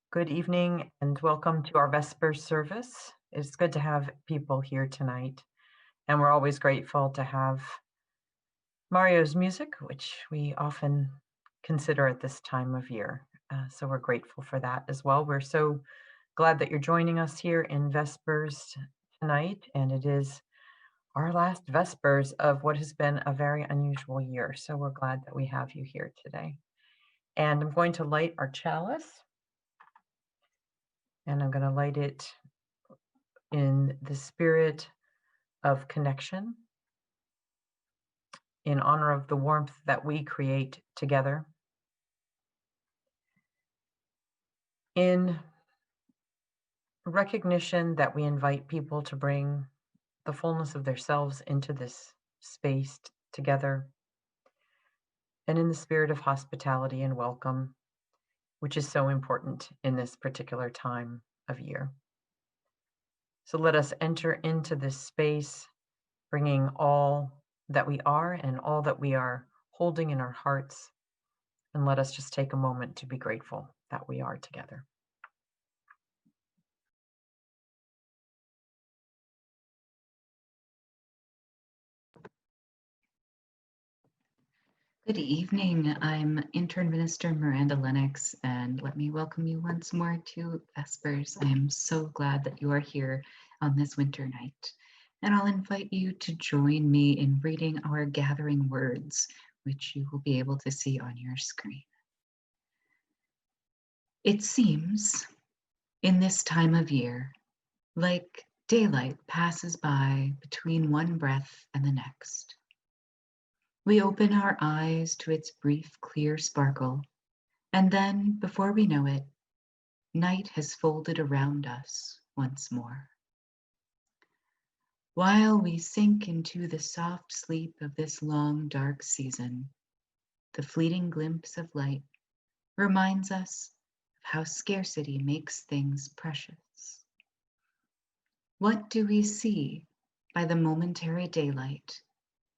Good evening and welcome to our Vespers service. It's good to have people here tonight, and we're always grateful to have Mario's music, which we often consider at this time of year. So we're grateful for that as well. We're so glad that you're joining us here in Vespers tonight, and it is our last Vespers of what has been a very unusual year. So we're glad that we have you here today. And I'm going to light our chalice. And I'm going to light it in the spirit of connection, in honor of the warmth that we create together, in recognition that we invite people to bring the fullness of themselves into this space together, and in the spirit of hospitality and welcome, which is so important in this particular time of year. So let us enter into this space, bringing all that we are and all that we are holding in our hearts, and let us just take a moment to be grateful that we are together. Good evening. I'm Intern Minister Miranda Lennox, and let me welcome you once more to Vespers. I am so glad that you are here on this winter night. And I'll invite you to join me in reading our gathering words, which you will be able to see on your screen. It seems, in this time of year, like daylight passes by between one breath and the next. We open our eyes to its brief, clear sparkle, and then, before we know it, night has folded around us once more. While we sink into the soft sleep of this long, dark season, the fleeting glimpse of light reminds us of how scarcity makes things precious. What do we see by the momentary daylight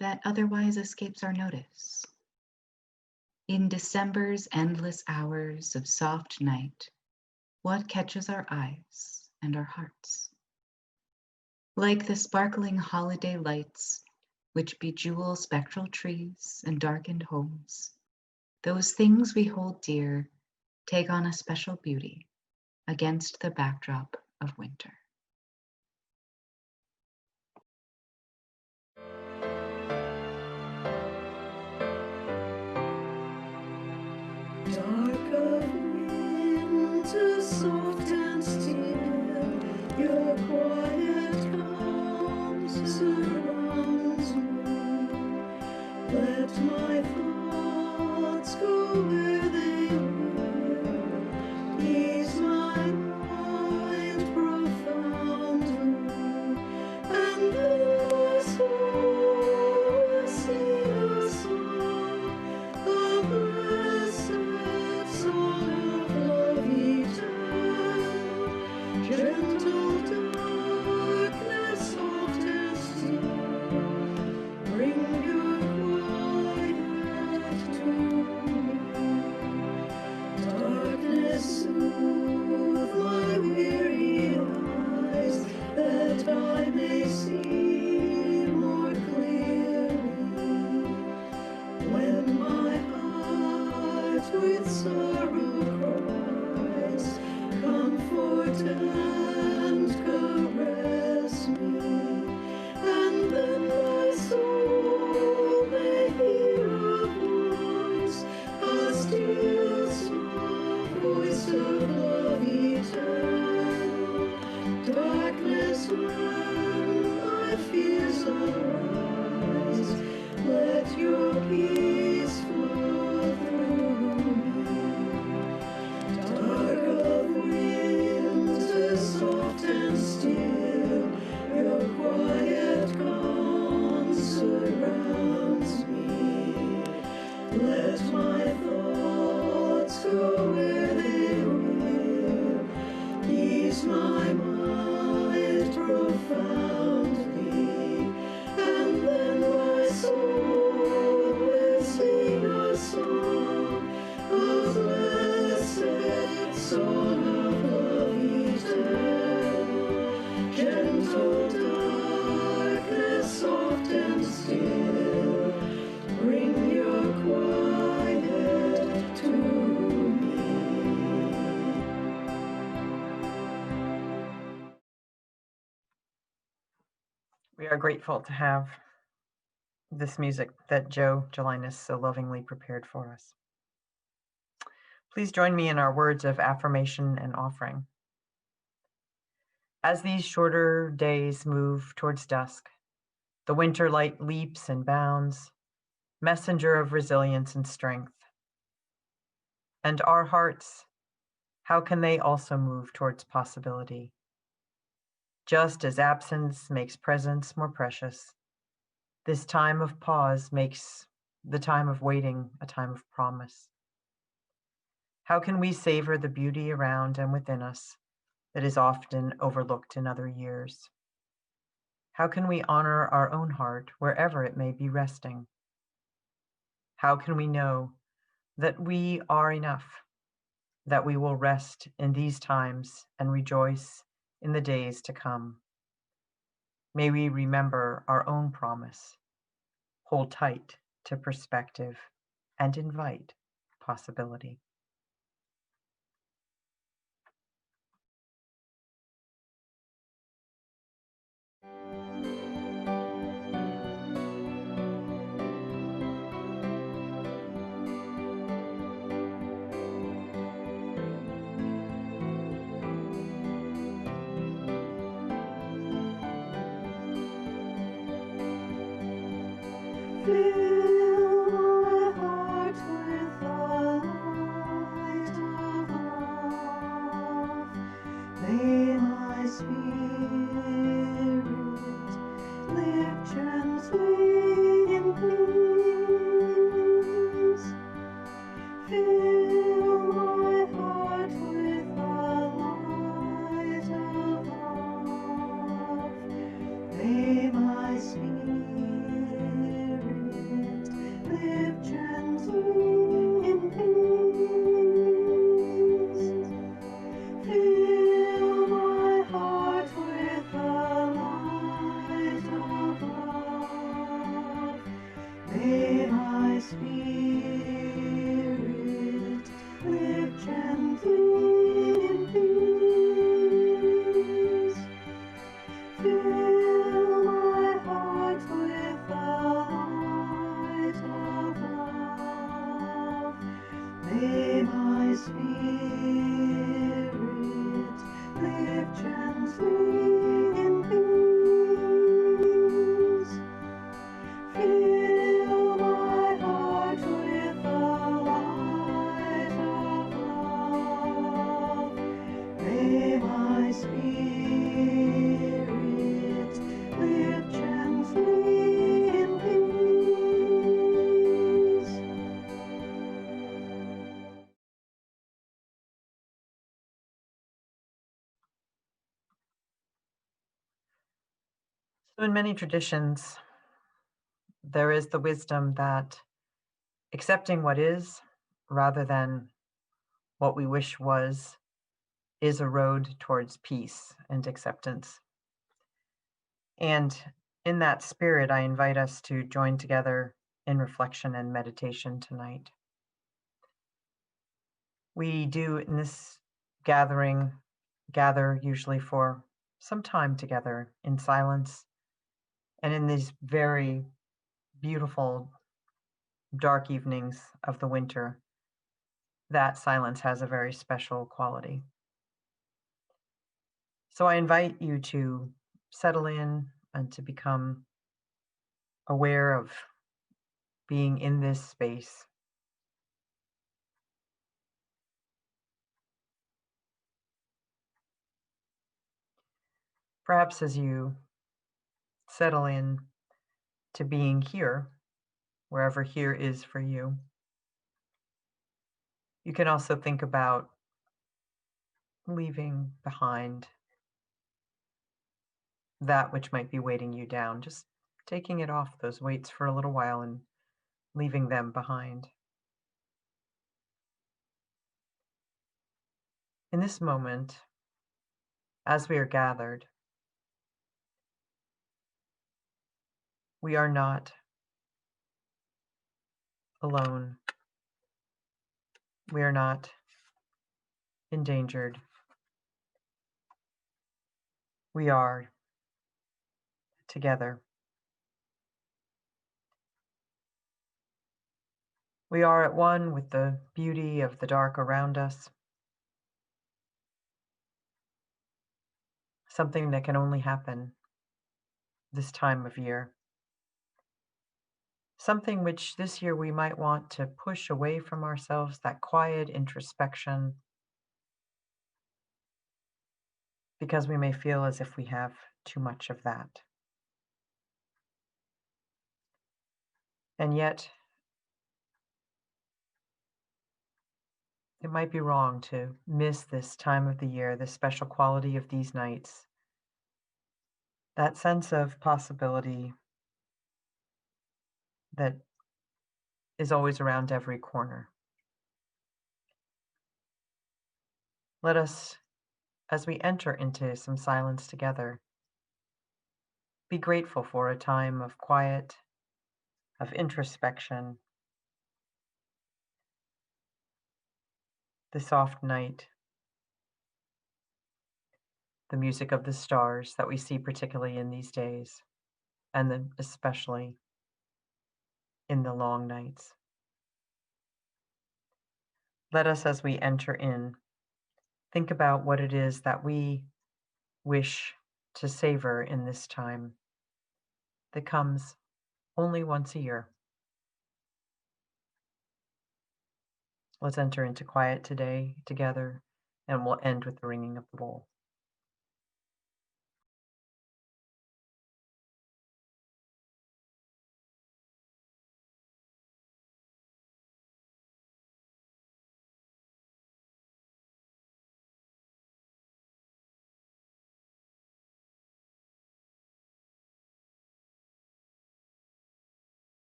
that otherwise escapes our notice? In December's endless hours of soft night, what catches our eyes and our hearts? Like the sparkling holiday lights which bejewel spectral trees and darkened homes, those things we hold dear take on a special beauty against the backdrop of winter. Dark of winter, soft and still, your quiet calm surrounds me. Let my thoughts go where they will, ease my mind profoundly, and the soul sing a song of blessed song of love eternal, gentle darkness, soft and still, bring your quiet to me. Darkness, soothe my weary eyes, that I may see more clearly. When my heart with sorrow cries, comfort and caress me, and then my soul may hear a voice, a still small voice of love eternal. Darkness, when my fears arise, let your peace flow through me. Dark of winter, soft and still, your quiet calm surrounds me. Let my thoughts go where they will, ease my mind profoundly, We are grateful to have this music that Joe Gelinas so lovingly prepared for us. Please join me in our words of affirmation and offering. As these shorter days move towards dusk, the winter light leaps and bounds, messenger of resilience and strength. And our hearts, how can they also move towards possibility? Just as absence makes presence more precious, this time of pause makes the time of waiting a time of promise. How can we savor the beauty around and within us that is often overlooked in other years? How can we honor our own heart wherever it may be resting? How can we know that we are enough, that we will rest in these times and rejoice in the days to come? May we remember our own promise, hold tight to perspective, and invite possibility. Fill my heart with the light of love. May my spirit live gently in peace. Fill my heart with the light of love. May my spirit live gently in peace. Fill my heart with the light of love. May my spirit live gently in peace. Fill my heart with the light of love. May my spirit live gently in peace. Fill my heart with the light of love. May my spirit live gently in peace. So, in many traditions, there is the wisdom that accepting what is rather than what we wish was is a road towards peace and acceptance. And in that spirit, I invite us to join together in reflection and meditation tonight. We do in this gathering, gather usually for some time together in silence. And in these very beautiful dark evenings of the winter, that silence has a very special quality. So I invite you to settle in and to become aware of being in this space. Perhaps as you settle in to being here, wherever here is for you, you can also think about leaving behind that which might be weighting you down, just taking it off those weights for a little while and leaving them behind. In this moment, as we are gathered, we are not alone. We are not endangered. We are together. We are at one with the beauty of the dark around us, something that can only happen this time of year, something which this year we might want to push away from ourselves, that quiet introspection, because we may feel as if we have too much of that. And yet, it might be wrong to miss this time of the year, the special quality of these nights, that sense of possibility that is always around every corner. Let us, as we enter into some silence together, be grateful for a time of quiet, of introspection, the soft night, the music of the stars that we see particularly in these days, and then especially in the long nights. Let us, as we enter in, think about what it is that we wish to savor in this time that comes only once a year. Let's enter into quiet today together, and we'll end with the ringing of the bowl.